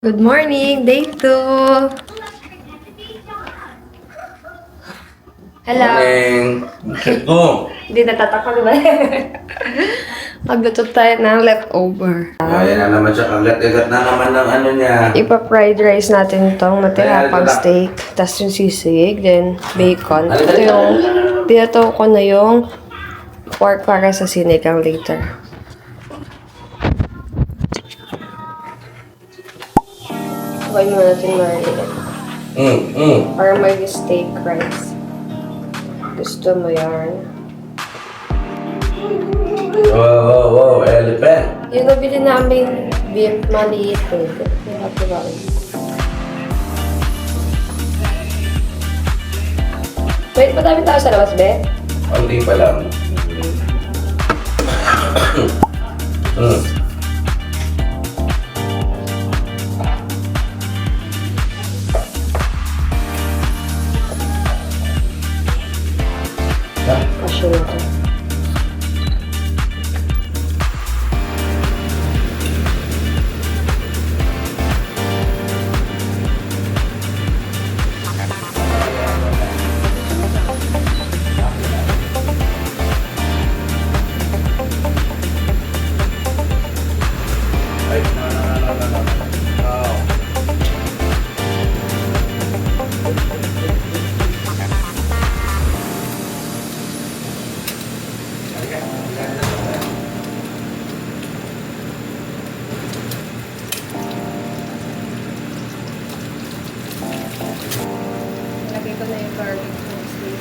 Good morning, day 2. Hello. Morning! Check ko! Hindi natatakot ba? Magluto tayo ng leftover. Ayan na naman siya, kagat-kagat na naman ng ano niya. Ipa-fried rice natin itong matira pang steak. Tapos yung sisig, then bacon. Ito yung, pinato ko na yung pork para sa sinigang later. Huwag mo natin marinate. Para may steak rice. Gusto mo yan? Wow, elephant! Yung nabili namin beef maliit eh. Diba? Wait, madami tao sa labas, be? Kunti pa lang. Kasyo na to. Lagay ko na yung garlic mostly.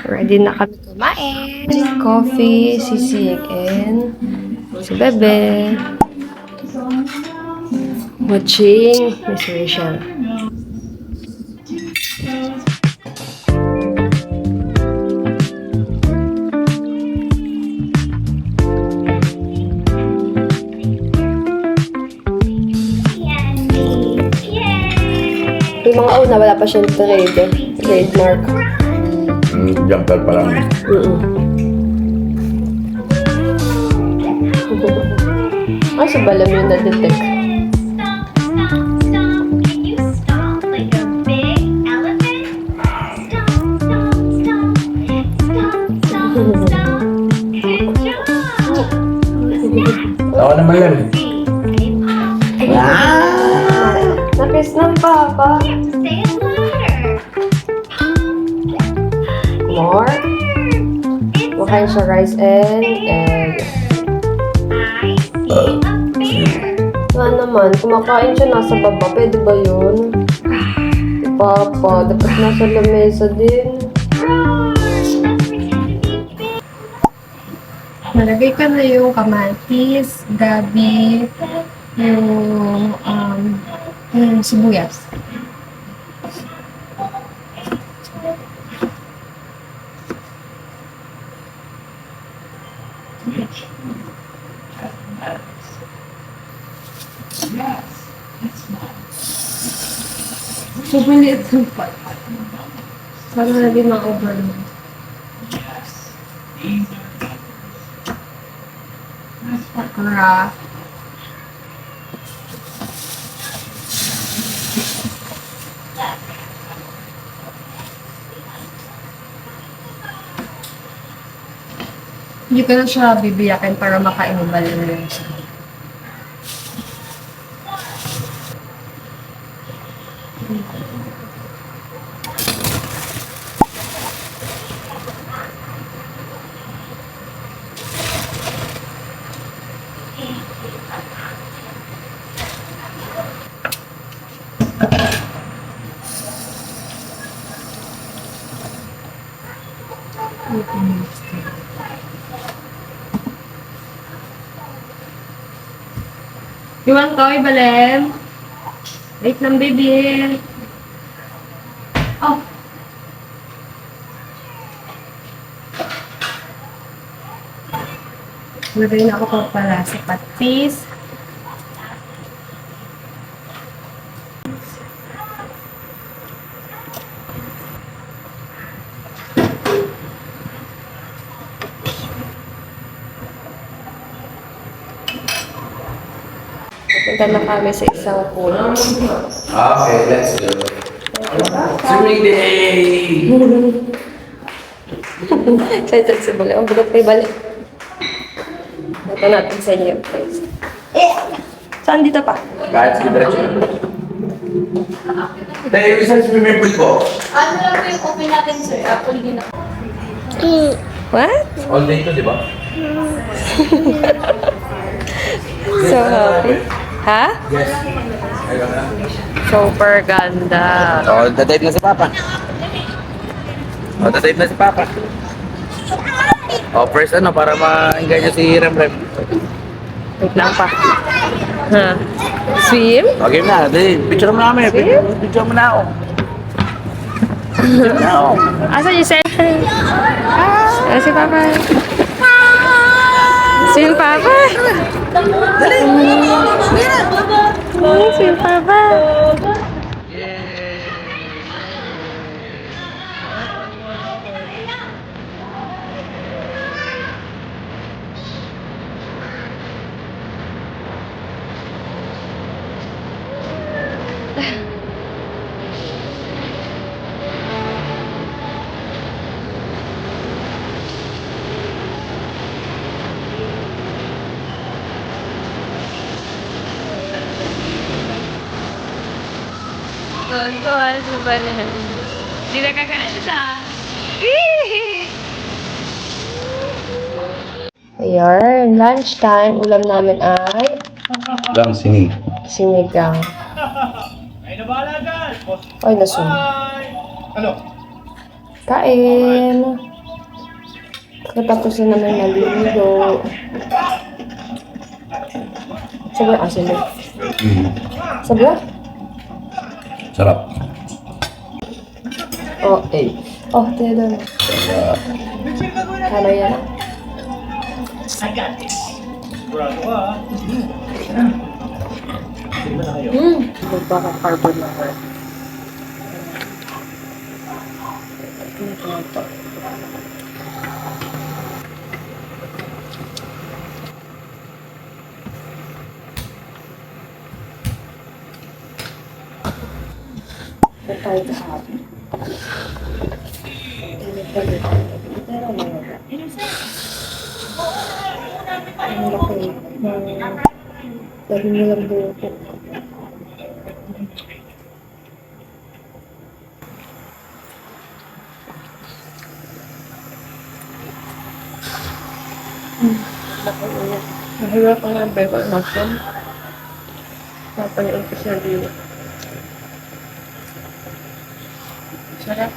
Ready na kami kumain. Coffee, sisig, and si Bebe. Watching Miss Rachel. Yung mga una, wala pa siyang trademark. Jumper pa lang. Ah, sa balam yun na-detect. Ako naman yan. Nakis ng papa. More. Makain siya rice and egg. Nga naman, kumakain siya nasa baba. Pwede ba yun? Papa, dapat nasa lamesa din. Nalagay ko na yung kamatis, gabi, yung sibuyas. Maliit ng pot. Para hindi ma-overload. Okra. Hindi ko na siya bibiyakin para makain mo balik na yun siya. You want toy, Balem? Wait lang, baby. Oh. Lagay na ako pa pala sa patis. Punta na kami sa isang pool. Okay, let's go. Swimming day! Excited si Bale. Ang bulat kay Bale. Ito natin sa inyo, guys. Saan dito pa? Kahit sa diretso. Tayo, isang swimming pool ko. Ano lang po yung open natin, sir? Apple din ako. What? All day to, di ba? So happy. Ha? Yes. Ayun na. Super ganda. Oh, dadive na si Papa. Oh, dadive na si Papa. Oh, first ano, para ma-engage si Rem. Wait lang pa. Ha? Swim? Okay na, di. Picture mo namin. Picture mo na ako. Picture mo na ako. Asan yung cell? Ah, si Papa. Si Papa. Dali. Si Papa. Tuwan-tuwan sa balan. Hindi na kakasa. Ayan, lunchtime. Ulam namin ay Lang sini. sinigang. Ay, nabala dyan! Ay, nasun. Ano? Kain. Katapos na naman naliligo. Sabi, asin mo. Sabi? Sarap. Oh, eh. Oh, tayo doon. Kala yan. I got this. Sigurado ka, ha? Magpaka-carbon na ako. Tayo sa akin. Ang laki ng lagi nilang buko. Mahirap ang nabay ko ng action. Napanood ko siya dito. Sarap.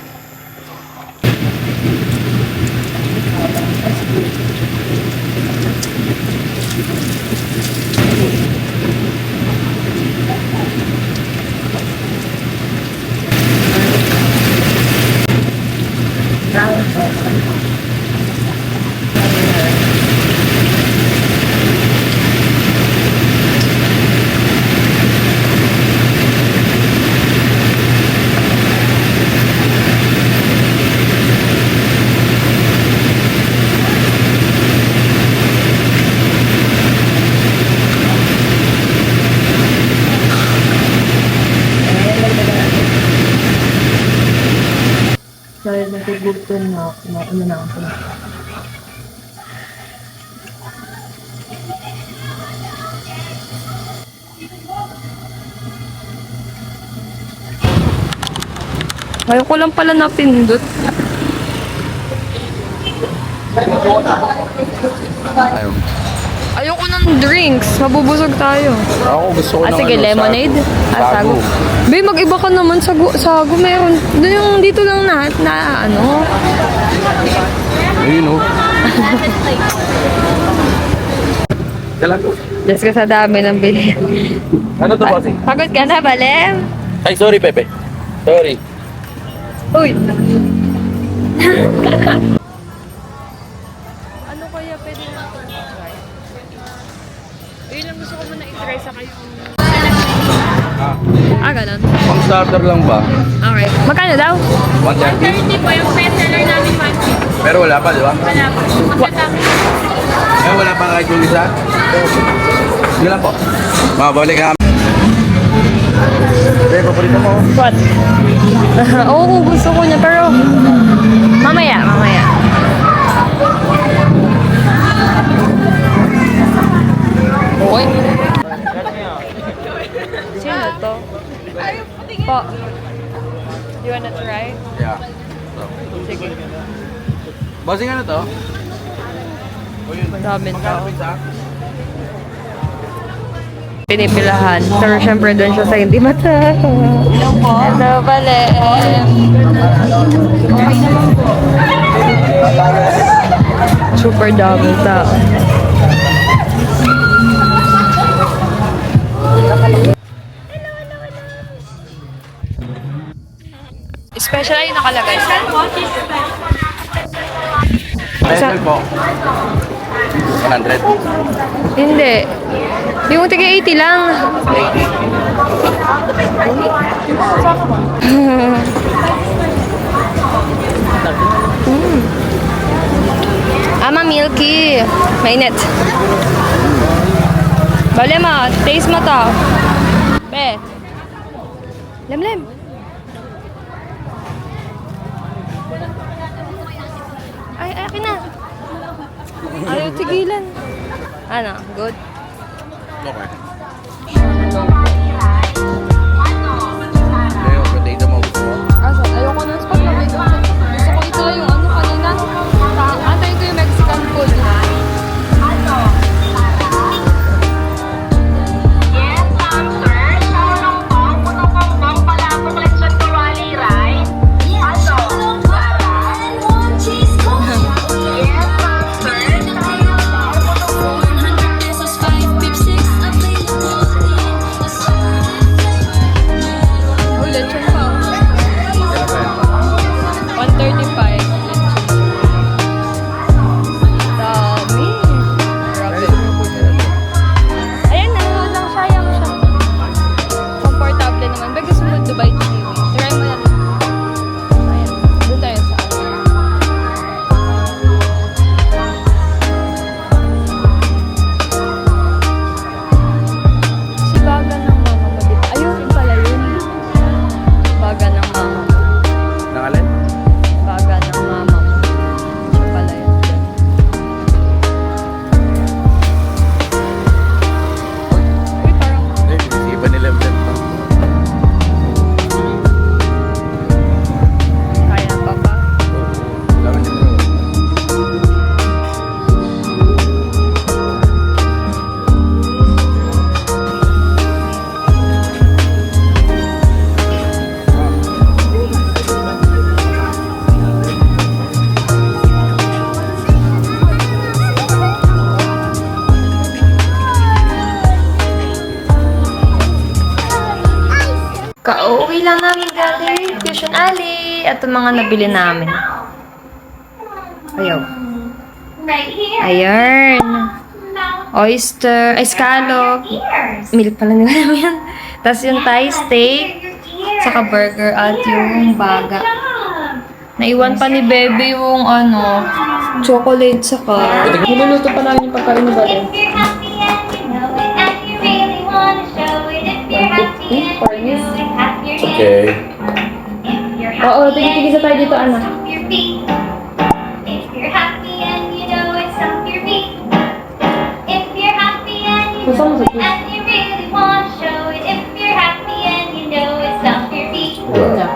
Dahil nagugugtong na ano na ako. Ayaw ko lang pala napindot. Ayun. Ayoko ng drinks. Mabubusog tayo. Ako gusto ko ng Sige, ano, lemonade? sago. Sago. Be, mag-iba ka naman. Sago meron. Doon yung dito lang na ano. Ayun, oh. Kailan po? Diyos ka sa dami ng bili. Ano to, bossing? Pagod ka na, Balem? Ay, sorry, Pepe. Sorry. Uy! Ano kaya pwede natin i-try? Yun lang gusto ko muna i-try sa kayo. Ganun. Pang starter lang ba? Okay. Magkano daw? 130? Hindi po yung best seller namin man. Pero wala pa, di ba? Wala po. Eh, wala pa kahit yung isa? Sige lang po. Mabalik ka. Eh, paborito mo. What? Oo, gusto ko niya, pero mamaya. Okay. Sino to? Po. You wanna try? Yeah. Sige. Bossing, ano to? O yun. Dami to. Magkano isa? Pinipilahan. Pero syempre doon siya sa hindi mata. Hello po. Hello, Balem. Super dami tao. Special ay nakalagay. Special po. 100. Hindi. Yung tiga 80 lang. Ama milky. Mainit. Bale mo, taste mo to. Be. Lemlem. Ay, akin na. Ayaw tigilan. Ano? Good? Okay. Leo, potato mo gusto mo? Asa? Ayoko ng spot na may gusto. Gusto ko ito yung ano kanina. Antayin ko yung Mexican food. Yes, ma'am, sir. Xiaolong Tong, puno pong bong palabok lechon kawali, right? Ano? Yes, ma'am, sir. Xiaolong Tong, puno pong Oh, lechon pa. 135. Dami. Grabe. Ayan na, lang sayang siya. Komportable naman. Bagay sumunod Dubai TV. Try mo natin. Ayan. Doon tayo sa ano. Si Baga ng mama mo dito. Ayun pala yun. Baga ng mama mo. Nangalan? Baga ng mama mo. Siya pala yun. Uy, parang Eh, pinisipan nila yung blend pa. kaya pa pa. Kailangan nyo bro. Kauwi lang namin galing Fusion Alley. At mga nabili namin. Ayaw. right here. Ayan. Mouth Oyster, scallop. ears. Milk pala nila namin yan. Tapos yung Thai steak, Your ears. saka burger at yung baga. Job. Naiwan pa ni Bebe yung ano, chocolate saka. Niluluto pa namin yung pagkain ni Bale. If you're happy and you know it, and you really wanna show it. If you're happy and you know it, clap your hands. Okay. If you're Oo, happy tigil-tigil sa tayo dito, anak. stomp your feet. If you're happy and you know it, stomp your feet. If you're happy and you Gusto mo know sa it, and you really wanna show it. If you're happy and you know it, stomp your feet. Ayun na.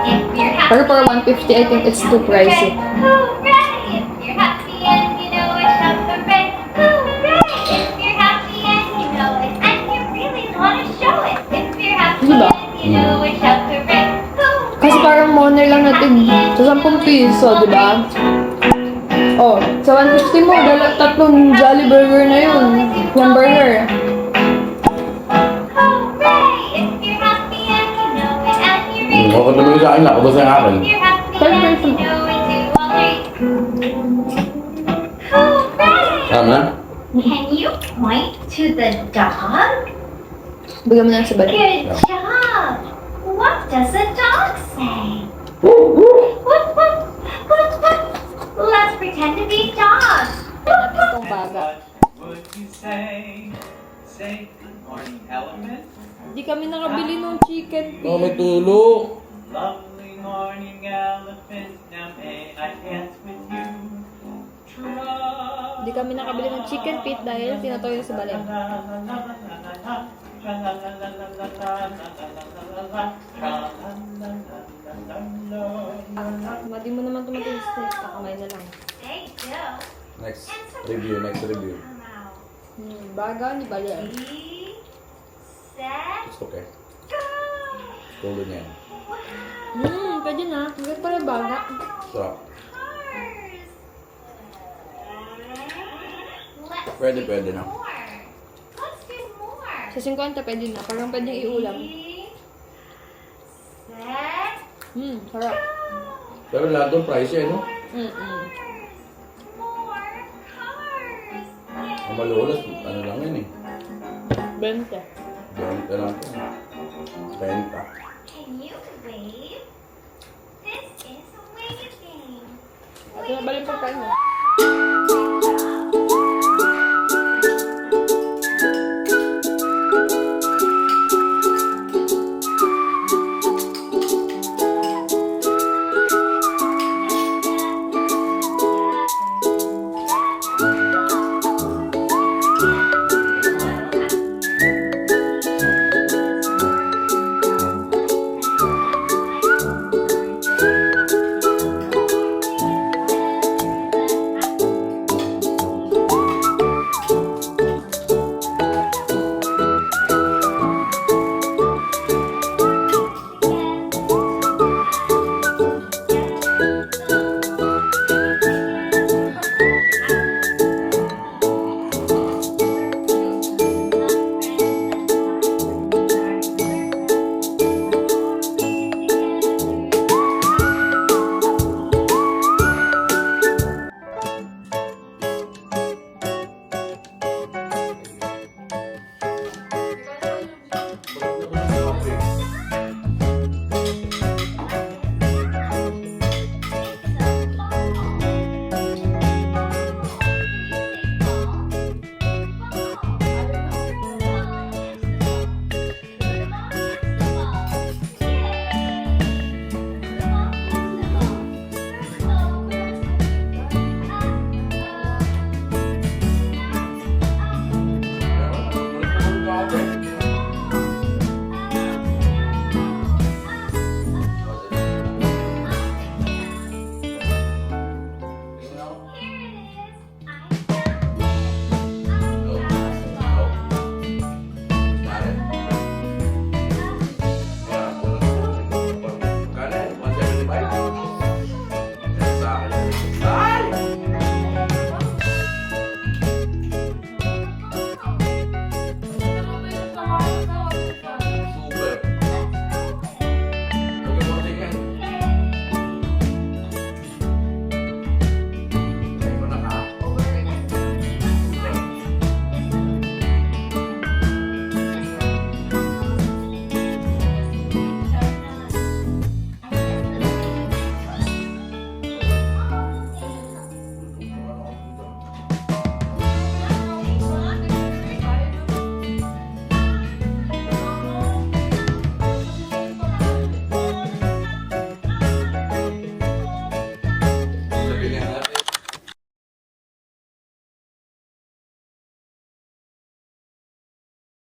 If you're happy Pero for 150, I think it's too pricey. Hooray! If you're happy and you know it, shout hooray! Hooray! If you're happy and you know it, and you really wanna show it. If you're happy Diba? and you know it, shout hooray! Hooray! Kasi parang moner lang natin sa 10 piso, di ba? Oh, sa 150 mo, tatlong Jolly Burger na yun. Yung burger. Hooray! If you're happy and you know it and you're ready. Okay naman sa akin, nakabos ang akin. If you're happy and you know it, do all three. Hooray! Tama? Can you point to the dog? Bigyan mo na sa balik. Good job! What does the dog say? Woof, woof, woof, woof. Let's pretend to be dogs. Itong baga. What would you say? Say good morning, elephant. Hindi kami nakabili ng chicken Oh, may feet. tulo. Lovely morning, elephant. Now may I dance with you? Hindi kami nakabili ng chicken feet dahil tinatoy na sa balik. Madi mo naman tumating sa kakamay na lang. Stay still. Next review, next review. Come out. Baga ni Balian. Ready, set, It's okay. go! Tulo niya yan. Pwede na. Hanggang pala baga. Sarap. Cars. Let's Pwede, do pwede na. more. Let's do more. Sa 50 pwede na. Parang pwede iulam. Ready, set, Sarap. Pero lahat doon price eh, no? more cars. Yay! Ang malulas, ano lang yan eh. 20. Benta lang ito. Benta. Can you wave? This is waving. Ito na ba yung pagkain mo?